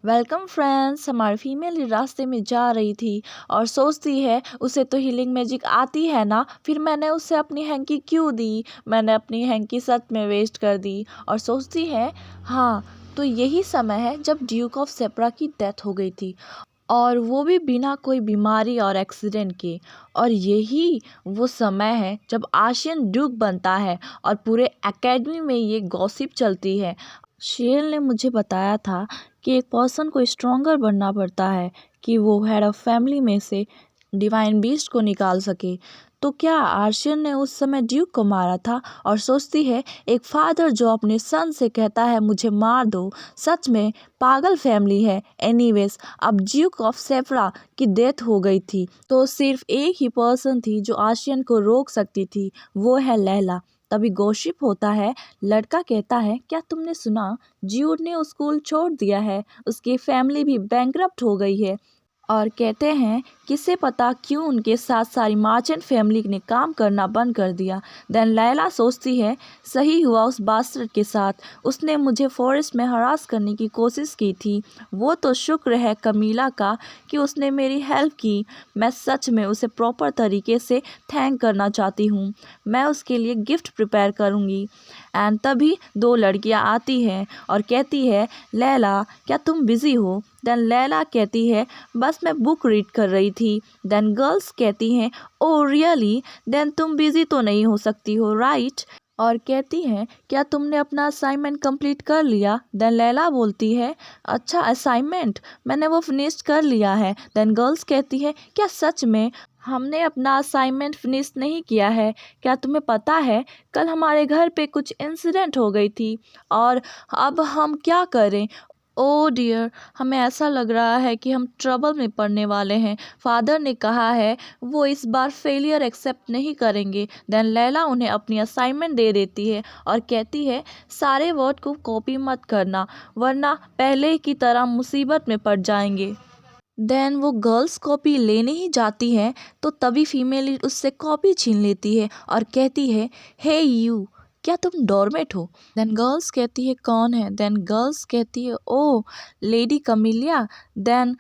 Welcome friends. हमारी female रास्ते में जा रही थी और सोचती है उसे तो हीलिंग मैजिक आती है ना, फिर मैंने उसे अपनी हैंकी क्यों दी। मैंने अपनी हैंकी सच में वेस्ट कर दी और सोचती है हाँ, तो यही समय है जब ड्यूक ऑफ सेप्रा की डेथ हो गई थी, और वो भी बिना कोई बीमारी और एक्सीडेंट के। और यही वो समय है जब आशियन ड्यूक बनता है और पूरे एकेडमी में ये गॉसिप चलती है। शेल ने मुझे बताया था कि एक पर्सन को स्ट्रॉन्गर बनना पड़ता है कि वो हेड ऑफ फैमिली में से डिवाइन बीस्ट को निकाल सके। तो क्या आर्शियन ने उस समय ड्यूक को मारा था? और सोचती है एक फादर जो अपने सन से कहता है मुझे मार दो, सच में पागल फैमिली है। एनीवेज, अब ड्यूक ऑफ सेफ्रा की डेथ हो गई थी तो सिर्फ एक ही पर्सन थी जो आर्शियन को रोक सकती थी, वो है लैला। तभी गॉसिप होता है, लड़का कहता है क्या तुमने सुना, ज्यूड ने स्कूल छोड़ दिया है, उसकी फैमिली भी बैंकरप्ट हो गई है। और कहते हैं किसे पता क्यों उनके साथ सारी मार्चेंट फैमिली ने काम करना बंद कर दिया। देन लैला सोचती है सही हुआ उस बास्टर्ड के साथ, उसने मुझे फॉरेस्ट में हरास करने की कोशिश की थी। वो तो शुक्र है कमीला का कि उसने मेरी हेल्प की। मैं सच में उसे प्रॉपर तरीके से थैंक करना चाहती हूँ। मैं उसके लिए गिफ्ट प्रिपेयर करूँगी। एंड तभी दो लड़कियाँ आती हैं और कहती है लैला क्या तुम बिज़ी हो? देन लैला कहती है बस मैं बुक रीड कर रही थी। देन गर्ल्स कहती हैं ओ रियली, देन तुम बिजी तो नहीं हो सकती हो राइट? और कहती हैं क्या तुमने अपना असाइनमेंट कंप्लीट कर लिया? देन लैला बोलती है अच्छा असाइनमेंट, मैंने वो फिनिश कर लिया है। देन गर्ल्स कहती है क्या सच में? हमने अपना असाइनमेंट फिनिश नहीं किया है। क्या तुम्हें पता है कल हमारे घर पे कुछ इंसिडेंट हो गई थी और अब हम क्या करें? ओ डियर, हमें ऐसा लग रहा है कि हम ट्रबल में पड़ने वाले हैं। फादर ने कहा है वो इस बार फेलियर एक्सेप्ट नहीं करेंगे। देन लैला उन्हें अपनी असाइनमेंट दे देती है और कहती है सारे वर्ड को कॉपी मत करना वरना पहले की तरह मुसीबत में पड़ जाएंगे। देन वो गर्ल्स कॉपी लेने ही जाती है तो तभी फीमेल उससे कॉपी छीन लेती है और कहती है हे यू, क्या तुम डॉर्मेट हो? देन गर्ल्स कहती है कौन है? देन गर्ल्स कहती है ओ लेडी कमीलिया। देन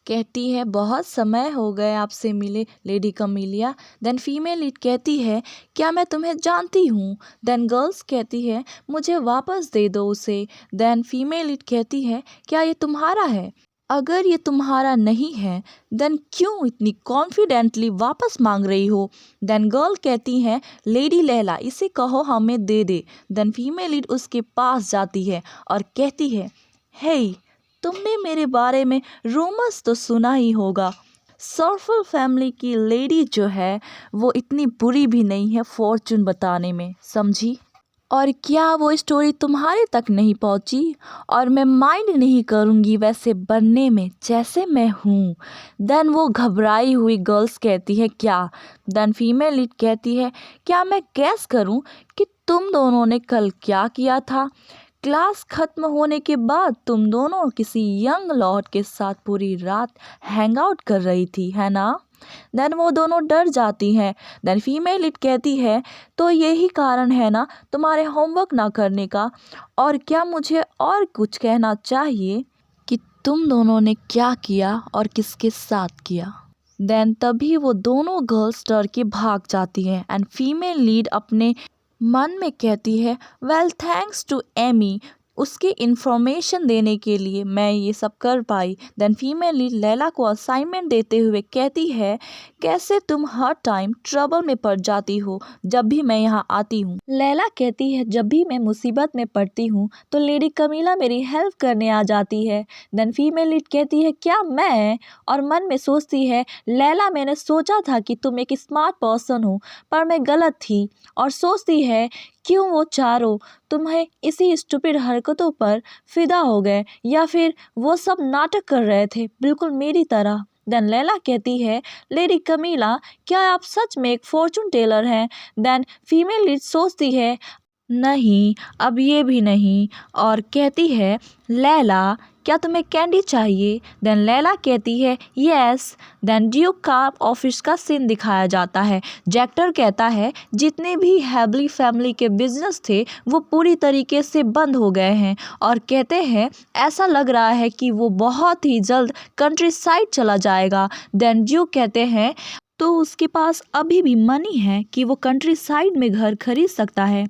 कहती है बहुत समय हो गए आपसे मिले लेडी कमीलिया। देन फीमेल लीड कहती है क्या मैं तुम्हें जानती हूँ? देन गर्ल्स कहती है मुझे वापस दे दो उसे। देन फीमेल लीड कहती है क्या ये तुम्हारा है? अगर ये तुम्हारा नहीं है देन क्यों इतनी कॉन्फिडेंटली वापस मांग रही हो? देन गर्ल कहती है लेडी लैला इसे कहो हमें दे दे। देन फीमेल लीड उसके पास जाती है और कहती है हे, तुमने मेरे बारे में रूमर्स तो सुना ही होगा। सर्फल फैमिली की लेडी जो है वो इतनी बुरी भी नहीं है फॉर्चून बताने में, समझी? और क्या वो स्टोरी तुम्हारे तक नहीं पहुंची? और मैं माइंड नहीं करूंगी वैसे बनने में जैसे मैं हूँ। देन वो घबराई हुई गर्ल्स कहती है क्या? देन फीमेल लीड कहती है क्या मैं गैस करूं कि तुम दोनों ने कल क्या किया था? क्लास खत्म होने के बाद तुम दोनों किसी यंग लॉर्ड के साथ पूरी रात हैंग आउट कर रही थी, है ना? देन वो दोनों डर जाती हैं। देन फीमेल इट कहती है तो यही कारण है ना तुम्हारे होमवर्क ना करने का? और क्या मुझे और कुछ कहना चाहिए कि तुम दोनों ने क्या किया और किसके साथ किया? देन तभी वो दोनों गर्ल्स डर के भाग जाती हैं एंड फीमेल लीड अपने मन में कहती है वेल थैंक्स टू एमी, उसकी इन्फॉर्मेशन देने के लिए मैं ये सब कर पाई। देन फीमेल लीड लैला को असाइनमेंट देते हुए कहती है कैसे तुम हर टाइम ट्रबल में पड़ जाती हो जब भी मैं यहाँ आती हूँ? लैला कहती है जब भी मैं मुसीबत में पड़ती हूँ तो लेडी कमीला मेरी हेल्प करने आ जाती है। देन फीमेल लीड कहती है क्या मैं? और मन में सोचती है लैला मैंने सोचा था कि तुम एक स्मार्ट पर्सन हो पर मैं गलत थी। और सोचती है क्यों वो चारों तुम्हें इसी स्टूपिड हरकतों पर फिदा हो गए या फिर वो सब नाटक कर रहे थे बिल्कुल मेरी तरह। देन लैला कहती है लेडी कमीला क्या आप सच में एक फॉर्चून टेलर हैं? देन फीमेल लीड सोचती है नहीं अब ये भी नहीं और कहती है लैला क्या तुम्हें कैंडी चाहिए? देन लैला कहती है यस। देन ड्यूक का ऑफिस का सीन दिखाया जाता है। जेक्टर कहता है जितने भी हैबली फैमिली के बिजनेस थे वो पूरी तरीके से बंद हो गए हैं और कहते हैं ऐसा लग रहा है कि वो बहुत ही जल्द कंट्री साइड चला जाएगा। देन ड्यूक कहते हैं तो उसके पास अभी भी मनी है कि वो कंट्री साइड में घर खरीद सकता है।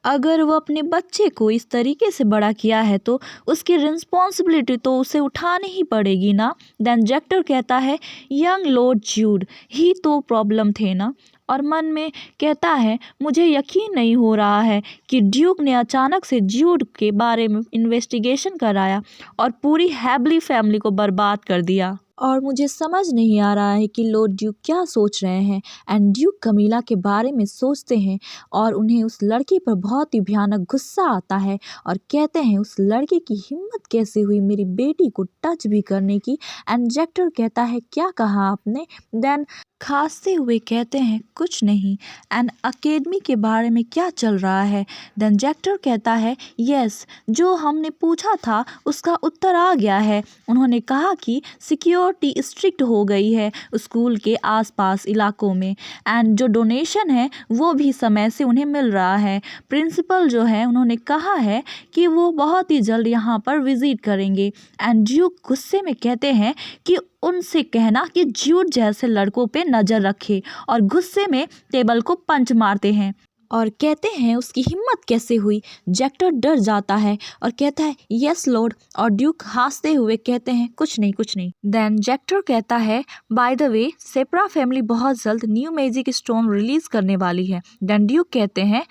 अगर वो अपने बच्चे को इस तरीके से बड़ा किया है तो उसकी रिस्पॉन्सिबिलिटी तो उसे उठानी ही पड़ेगी ना। देन जेक्टर कहता है यंग लॉर्ड ज्यूड ही तो प्रॉब्लम थे ना, और मन में कहता है मुझे यकीन नहीं हो रहा है कि ड्यूक ने अचानक से ज्यूड के बारे में इन्वेस्टिगेशन कराया और पूरी हैबली फैमिली को बर्बाद कर दिया। और मुझे समझ नहीं आ रहा है कि लॉर्ड ड्यूक क्या सोच रहे हैं। एंड ड्यूक कमीला के बारे में सोचते हैं और उन्हें उस लड़की पर बहुत ही भयानक गुस्सा आता है और कहते हैं उस लड़के की हिम्मत कैसे हुई मेरी बेटी को टच भी करने की। एंड जेक्टर कहता है क्या कहा आपने? देन खांसते हुए कहते हैं कुछ नहीं। एंड अकेडमी के बारे में क्या चल रहा है? देन जेक्टर कहता है यस, जो हमने पूछा था उसका उत्तर आ गया है। उन्होंने कहा कि सिक्योरिटी स्ट्रिक्ट हो गई है स्कूल के आसपास इलाकों में एंड जो डोनेशन है वो भी समय से उन्हें मिल रहा है। प्रिंसिपल जो है उन्होंने कहा है कि वो बहुत ही जल्द यहाँ पर विजिट करेंगे। एंड ड्यूक गुस्से में कहते हैं कि उनसे कहना कि ज्यूड जैसे लड़कों पे नज़र रखे और गुस्से में टेबल को पंच मारते हैं और कहते हैं उसकी हिम्मत कैसे हुई। जेक्टर डर जाता है और कहता है यस लॉर्ड, और ड्यूक हंसते हुए कहते हैं कुछ नहीं कुछ नहीं। देन जेक्टर कहता है बाय द वे सेप्रा फैमिली बहुत जल्द न्यू मैजिक स्टोन रिलीज करने वाली है। देन ड्यूक कहते हैं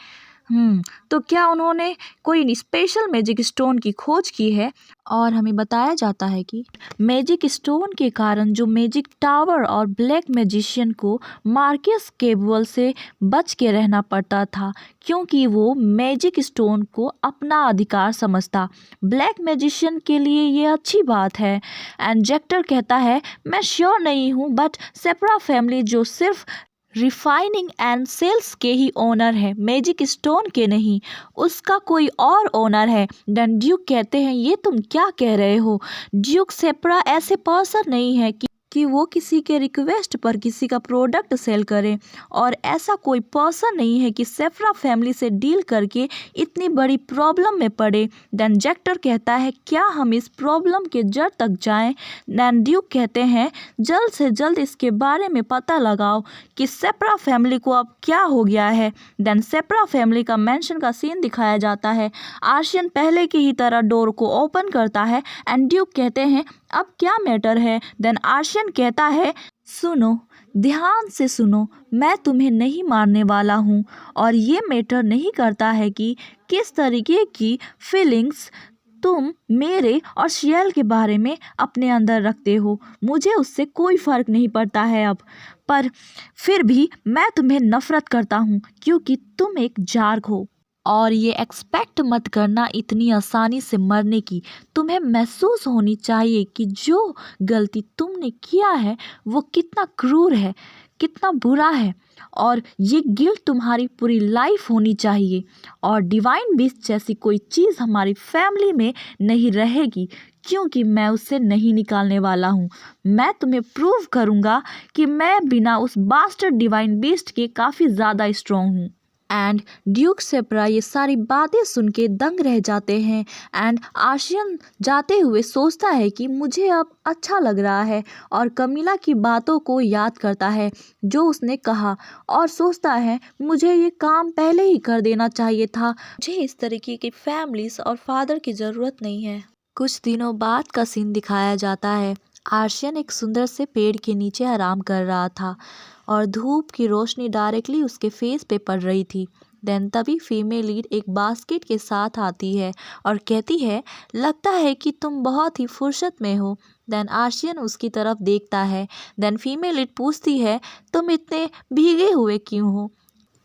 तो क्या उन्होंने कोई स्पेशल मैजिक स्टोन की खोज की है? और हमें बताया जाता है कि मैजिक स्टोन के कारण जो मैजिक टावर और ब्लैक मैजिशियन को मार्कस केबल से बच के रहना पड़ता था क्योंकि वो मैजिक स्टोन को अपना अधिकार समझता। ब्लैक मैजिशियन के लिए ये अच्छी बात है। एंड जेक्टर कहता है मैं श्योर नहीं हूँ बट सेप्रा फैमिली जो सिर्फ रिफाइनिंग एंड सेल्स के ही ओनर है, मैजिक स्टोन के नहीं, उसका कोई और ओनर है। देन ड्यूक कहते हैं ये तुम क्या कह रहे हो? ड्यूक सेप्रा ऐसे पर्सन नहीं है कि वो किसी के रिक्वेस्ट पर किसी का प्रोडक्ट सेल करे, और ऐसा कोई पर्सन नहीं है कि सेफ्रा फैमिली से डील करके इतनी बड़ी प्रॉब्लम में पड़े। देन जेक्टर कहता है क्या हम इस प्रॉब्लम के जड़ तक जाएं? देन ड्यूक कहते हैं जल्द से जल्द इसके बारे में पता लगाओ कि सेप्रा फैमिली को अब क्या हो गया है। देन सेप्रा फैमिली का मेंशन का सीन दिखाया जाता है। आर्शियन पहले की ही तरह डोर को ओपन करता है एंड ड्यूक कहते हैं अब क्या मैटर है? देन आर्शियन कहता है सुनो, ध्यान से सुनो, मैं तुम्हें नहीं मारने वाला हूँ और ये मैटर नहीं करता है कि किस तरीके की फीलिंग्स तुम मेरे और शियल के बारे में अपने अंदर रखते हो, मुझे उससे कोई फ़र्क नहीं पड़ता है अब, पर फिर भी मैं तुम्हें नफ़रत करता हूँ क्योंकि तुम एक जार्क हो और ये एक्सपेक्ट मत करना इतनी आसानी से मरने की। तुम्हें महसूस होनी चाहिए कि जो गलती तुमने किया है वो कितना क्रूर है, कितना बुरा है, और ये गिल्ट तुम्हारी पूरी लाइफ होनी चाहिए। और डिवाइन बीस्ट जैसी कोई चीज़ हमारी फैमिली में नहीं रहेगी क्योंकि मैं उससे नहीं निकालने वाला हूँ। मैं तुम्हें प्रूव करूँगा कि मैं बिना उस बास्टर्ड डिवाइन बीस्ट के काफ़ी ज़्यादा स्ट्रॉन्ग हूँ। एंड ड्यूक सेप्रा ये सारी बातें सुन के दंग रह जाते हैं। एंड आर्शियन जाते हुए सोचता है कि मुझे अब अच्छा लग रहा है और कमीला की बातों को याद करता है जो उसने कहा और सोचता है मुझे ये काम पहले ही कर देना चाहिए था, मुझे इस तरीके की फैमिलीज और फादर की ज़रूरत नहीं है। कुछ दिनों बाद का सीन दिखाया जाता है। आर्शियन एक सुंदर से पेड़ के नीचे आराम कर रहा था और धूप की रोशनी डायरेक्टली उसके फेस पे पड़ रही थी। देन तभी फीमेल लीड एक बास्केट के साथ आती है और कहती है लगता है कि तुम बहुत ही फुर्सत में हो। देन आर्शियन उसकी तरफ देखता है। देन फीमेल लीड पूछती है तुम इतने भीगे हुए क्यों हो,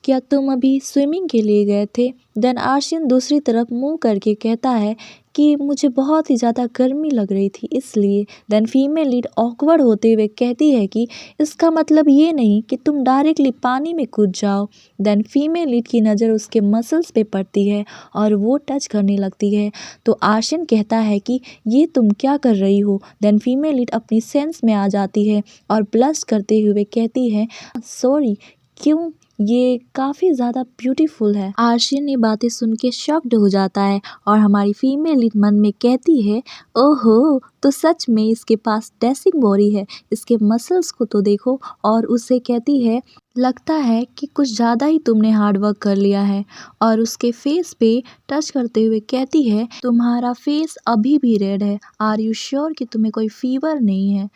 क्या तुम अभी स्विमिंग के लिए गए थे? देन आर्शियन दूसरी तरफ मुंह करके कहता है कि मुझे बहुत ही ज़्यादा गर्मी लग रही थी इसलिए। देन फीमेल लीड ऑकवर्ड होते हुए कहती है कि इसका मतलब ये नहीं कि तुम डायरेक्टली पानी में कूद जाओ। देन फीमेल लीड की नज़र उसके मसल्स पे पड़ती है और वो टच करने लगती है। तो आर्यन कहता है कि ये तुम क्या कर रही हो। देन फीमेल लीड अपनी सेंस में आ जाती है और ब्लश करते हुए कहती है सॉरी, क्यों, ये काफ़ी ज़्यादा ब्यूटीफुल है। आर्यन ये बातें सुन के शॉक्ड हो जाता है और हमारी फीमेल लीड मन में कहती है ओहो, तो सच में इसके पास डैशिंग बॉडी है, इसके मसल्स को तो देखो। और उसे कहती है लगता है कि कुछ ज़्यादा ही तुमने हार्ड वर्क कर लिया है। और उसके फेस पे टच करते हुए कहती है तुम्हारा फेस अभी भी रेड है, आर यू श्योर कि तुम्हें कोई फीवर नहीं है।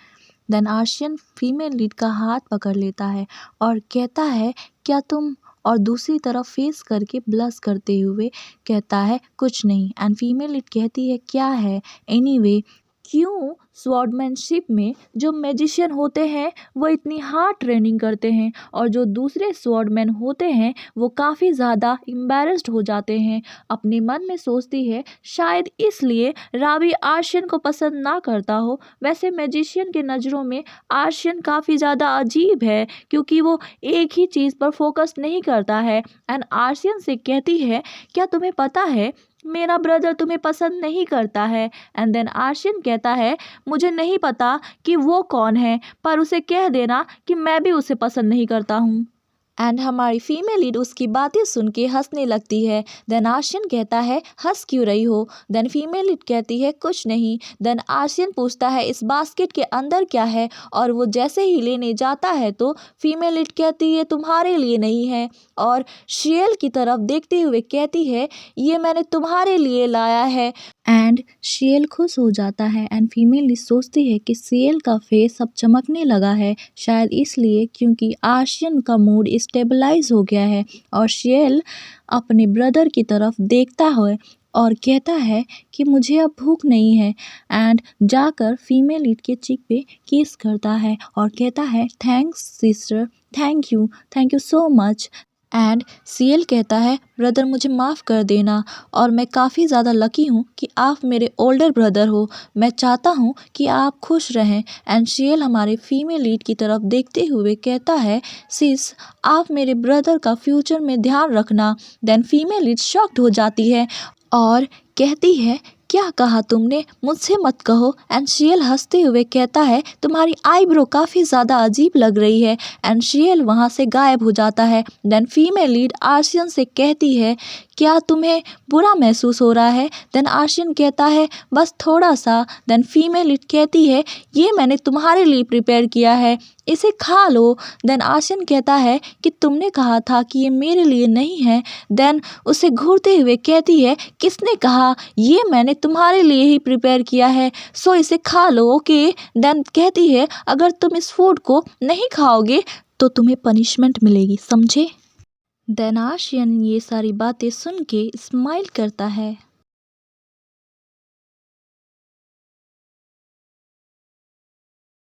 देन आर्यन फीमेल लीड का हाथ पकड़ लेता है और कहता है क्या तुम, और दूसरी तरफ फेस करके ब्लश करते हुए कहता है कुछ नहीं। एंड फीमेल लीड कहती है क्या है एनीवे, क्यों स्वॉर्डमैनशिप में जो मैजिशियन होते हैं वो इतनी हार्ड ट्रेनिंग करते हैं और जो दूसरे स्वॉर्डमैन होते हैं वो काफ़ी ज़्यादा एम्बैरेस्ड हो जाते हैं। अपने मन में सोचती है शायद इसलिए रावी आर्यन को पसंद ना करता हो। वैसे मैजिशियन के नज़रों में आर्यन काफ़ी ज़्यादा अजीब है क्योंकि वो एक ही चीज़ पर फोकस नहीं करता है। एंड आर्यन से कहती है क्या तुम्हें पता है मेरा ब्रदर तुम्हें पसंद नहीं करता है। एंड देन आर्यन कहता है मुझे नहीं पता कि वो कौन है, पर उसे कह देना कि मैं भी उसे पसंद नहीं करता हूँ। एंड हमारी फीमेल लीड उसकी बातें सुन के हंसने लगती है। देन आर्यन कहता है हंस क्यों रही हो। देन फीमेल लीड कहती है कुछ नहीं। देन आर्यन पूछता है इस बास्केट के अंदर क्या है, और वो जैसे ही लेने जाता है तो फीमेल लीड कहती है तुम्हारे लिए नहीं है, और शेल की तरफ देखते हुए कहती है ये मैंने तुम्हारे लिए लाया है। एंड शेल खुश हो जाता है एंड फीमेल लीड सोचती है कि शेल का फेस अब चमकने लगा है, शायद इसलिए क्योंकि आर्यन का मूड स्टेबलाइज हो गया है। और शेल अपने ब्रदर की तरफ देखता है और कहता है कि मुझे अब भूख नहीं है। एंड जाकर फीमेल लीड के चीक पे किस करता है और कहता है thanks sister, thank you so much. And CL कहता है ब्रदर मुझे माफ़ कर देना, और मैं काफ़ी ज़्यादा लकी हूँ कि आप मेरे ओल्डर ब्रदर हो, मैं चाहता हूँ कि आप खुश रहें। एंड सीएल हमारे फीमेल लीड की तरफ देखते हुए कहता है सिस, आप मेरे ब्रदर का फ्यूचर में ध्यान रखना। देन फीमेल लीड शॉक्ड हो जाती है और कहती है क्या कहा तुमने, मुझसे मत कहो। एंड सीएल हंसते हुए कहता है तुम्हारी आईब्रो काफ़ी ज़्यादा अजीब लग रही है। एंड सीएल वहाँ से गायब हो जाता है। देन फीमेल लीड आर्यन से कहती है क्या तुम्हें बुरा महसूस हो रहा है। देन आर्यन कहता है बस थोड़ा सा। देन फीमेल लीड कहती है ये मैंने तुम्हारे लिए प्रिपेयर किया है, इसे खा लो। देन आर्यन कहता है कि तुमने कहा था कि ये मेरे लिए नहीं है। देन उसे घूरते हुए कहती है किसने कहा, ये मैंने तुम्हारे लिए ही प्रिपेयर किया है, सो इसे खा लो ओके। देन कहती है अगर तुम इस फूड को नहीं खाओगे तो तुम्हें पनिशमेंट मिलेगी, समझे। देन आर्यन ये सारी बातें सुन के स्माइल करता है।